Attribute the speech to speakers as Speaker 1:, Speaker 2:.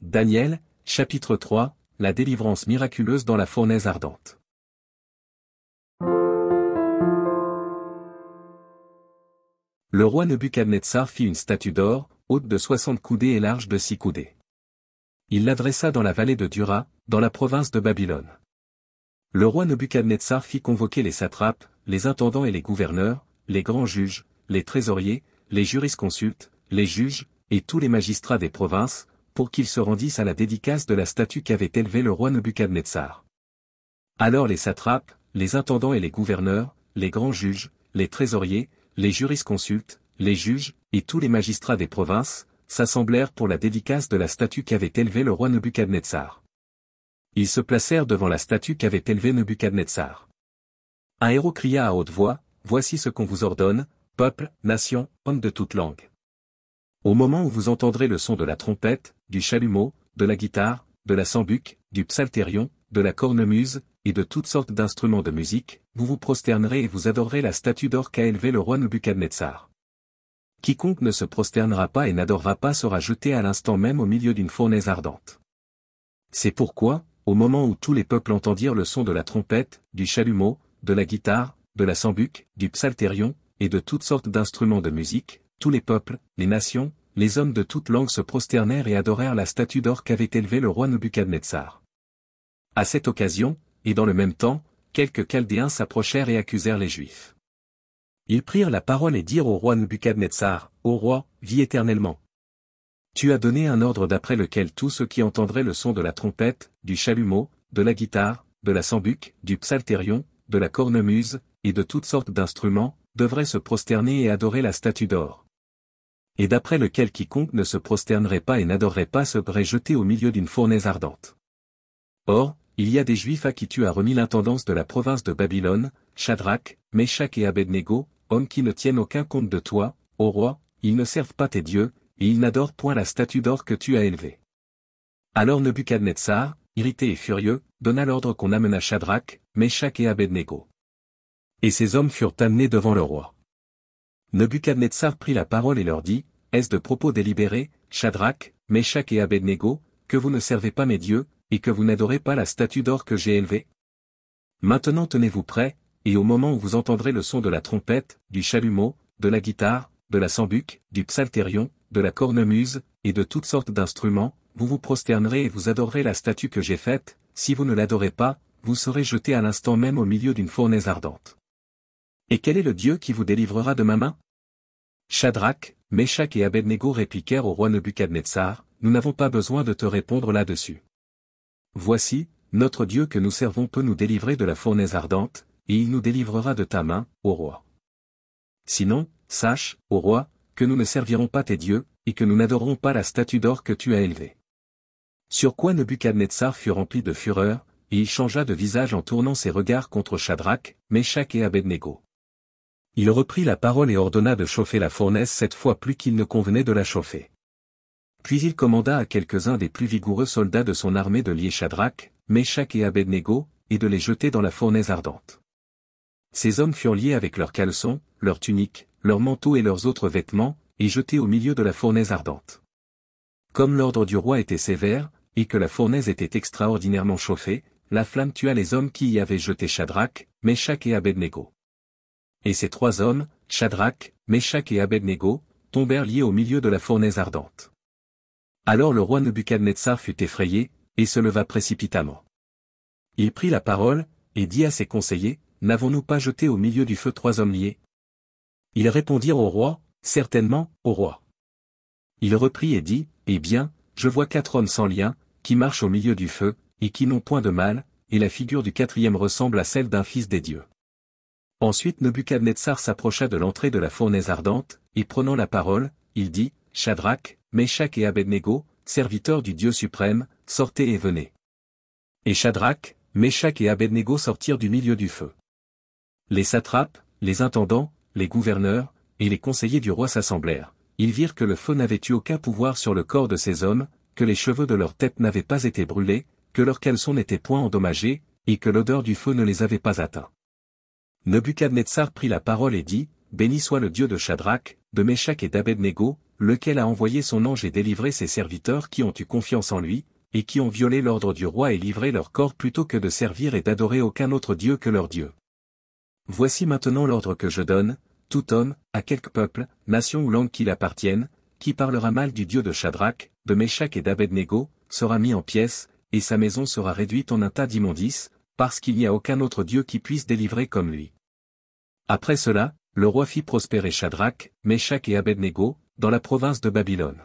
Speaker 1: Daniel, chapitre 3, la délivrance miraculeuse dans la fournaise ardente. Le roi Nebuchadnezzar fit une statue d'or, haute de 60 coudées et large de 6 coudées. Il l'adressa dans la vallée de Dura, dans la province de Babylone. Le roi Nebuchadnezzar fit convoquer les satrapes, les intendants et les gouverneurs, les grands juges, les trésoriers, les jurisconsultes, les juges, et tous les magistrats des provinces, pour qu'ils se rendissent à la dédicace de la statue qu'avait élevée le roi Nebuchadnezzar. Alors les satrapes, les intendants et les gouverneurs, les grands juges, les trésoriers, les jurisconsultes, les juges, et tous les magistrats des provinces, s'assemblèrent pour la dédicace de la statue qu'avait élevée le roi Nebuchadnezzar. Ils se placèrent devant la statue qu'avait élevée Nebuchadnezzar. Un héros cria à haute voix, « Voici ce qu'on vous ordonne, peuple, nation, hommes de toute langue. Au moment où vous entendrez le son de la trompette, du chalumeau, de la guitare, de la sambuc, du psalterion, de la cornemuse, et de toutes sortes d'instruments de musique, vous vous prosternerez et vous adorerez la statue d'or qu'a élevée le roi Nebuchadnezzar. Quiconque ne se prosternera pas et n'adorera pas sera jeté à l'instant même au milieu d'une fournaise ardente. C'est pourquoi, au moment où tous les peuples entendirent le son de la trompette, du chalumeau, de la guitare, de la sambuc, du psalterion, et de toutes sortes d'instruments de musique, tous les peuples, les nations, les hommes de toute langue se prosternèrent et adorèrent la statue d'or qu'avait élevée le roi Nebuchadnezzar. À cette occasion, et dans le même temps, quelques Chaldéens s'approchèrent et accusèrent les Juifs. Ils prirent la parole et dirent au roi Nebuchadnezzar, « Ô roi, vis éternellement. Tu as donné un ordre d'après lequel tous ceux qui entendraient le son de la trompette, du chalumeau, de la guitare, de la sambuc, du psalterion, de la cornemuse, et de toutes sortes d'instruments, devraient se prosterner et adorer la statue d'or. Et d'après lequel quiconque ne se prosternerait pas et n'adorerait pas serait jeté au milieu d'une fournaise ardente. Or, il y a des Juifs à qui tu as remis l'intendance de la province de Babylone, Shadrach, Meshach et Abednego, hommes qui ne tiennent aucun compte de toi, ô roi, ils ne servent pas tes dieux, et ils n'adorent point la statue d'or que tu as élevée. » Alors Nebuchadnezzar, irrité et furieux, donna l'ordre qu'on amena Shadrach, Meshach et Abednego. Et ces hommes furent amenés devant le roi. Nebuchadnezzar prit la parole et leur dit, « Est-ce de propos délibérés, Shadrach, Meshach et Abednego, que vous ne servez pas mes dieux, et que vous n'adorez pas la statue d'or que j'ai élevée? Maintenant tenez-vous prêts, et au moment où vous entendrez le son de la trompette, du chalumeau, de la guitare, de la sambuc, du psalterion, de la cornemuse, et de toutes sortes d'instruments, vous vous prosternerez et vous adorerez la statue que j'ai faite, si vous ne l'adorez pas, vous serez jetés à l'instant même au milieu d'une fournaise ardente. Et quel est le Dieu qui vous délivrera de ma main? » Shadrach, Meshach et Abednego répliquèrent au roi Nebuchadnezzar, « Nous n'avons pas besoin de te répondre là-dessus. Voici, notre Dieu que nous servons peut nous délivrer de la fournaise ardente, et il nous délivrera de ta main, ô roi. Sinon, sache, ô roi, que nous ne servirons pas tes dieux, et que nous n'adorerons pas la statue d'or que tu as élevée. » Sur quoi Nebuchadnezzar fut rempli de fureur, et il changea de visage en tournant ses regards contre Shadrach, Meshach et Abednego. Il reprit la parole et ordonna de chauffer la fournaise 7 fois plus qu'il ne convenait de la chauffer. Puis il commanda à quelques-uns des plus vigoureux soldats de son armée de lier Shadrach, Meshach et Abednego, et de les jeter dans la fournaise ardente. Ces hommes furent liés avec leurs caleçons, leurs tuniques, leurs manteaux et leurs autres vêtements, et jetés au milieu de la fournaise ardente. Comme l'ordre du roi était sévère, et que la fournaise était extraordinairement chauffée, la flamme tua les hommes qui y avaient jeté Shadrach, Meshach et Abednego. Et ces 3 hommes, Shadrach, Meshach et Abednego, tombèrent liés au milieu de la fournaise ardente. Alors le roi Nebuchadnezzar fut effrayé, et se leva précipitamment. Il prit la parole, et dit à ses conseillers, « N'avons-nous pas jeté au milieu du feu 3 hommes liés? » Ils répondirent au roi, « Certainement, ô roi. » Il reprit et dit, « Eh bien, je vois 4 hommes sans lien, qui marchent au milieu du feu, et qui n'ont point de mal, et la figure du 4e ressemble à celle d'un fils des dieux. » Ensuite Nebuchadnezzar s'approcha de l'entrée de la fournaise ardente, et prenant la parole, il dit, « Shadrach, Meshach et Abednego, serviteurs du Dieu suprême, sortez et venez. » Et Shadrach, Meshach et Abednego sortirent du milieu du feu. Les satrapes, les intendants, les gouverneurs, et les conseillers du roi s'assemblèrent. Ils virent que le feu n'avait eu aucun pouvoir sur le corps de ces hommes, que les cheveux de leur tête n'avaient pas été brûlés, que leurs caleçons n'étaient point endommagés, et que l'odeur du feu ne les avait pas atteints. Nebuchadnezzar prit la parole et dit, « Béni soit le Dieu de Shadrach, de Meshach et d'Abednego, lequel a envoyé son ange et délivré ses serviteurs qui ont eu confiance en lui, et qui ont violé l'ordre du roi et livré leur corps plutôt que de servir et d'adorer aucun autre Dieu que leur Dieu. Voici maintenant l'ordre que je donne, tout homme, à quelque peuple, nation ou langue qu'il appartienne, qui parlera mal du Dieu de Shadrach, de Meshach et d'Abednego, sera mis en pièces, et sa maison sera réduite en un tas d'immondices, parce qu'il n'y a aucun autre Dieu qui puisse délivrer comme lui. Après cela, le roi fit prospérer Shadrach, Meshach et Abednego, dans la province de Babylone.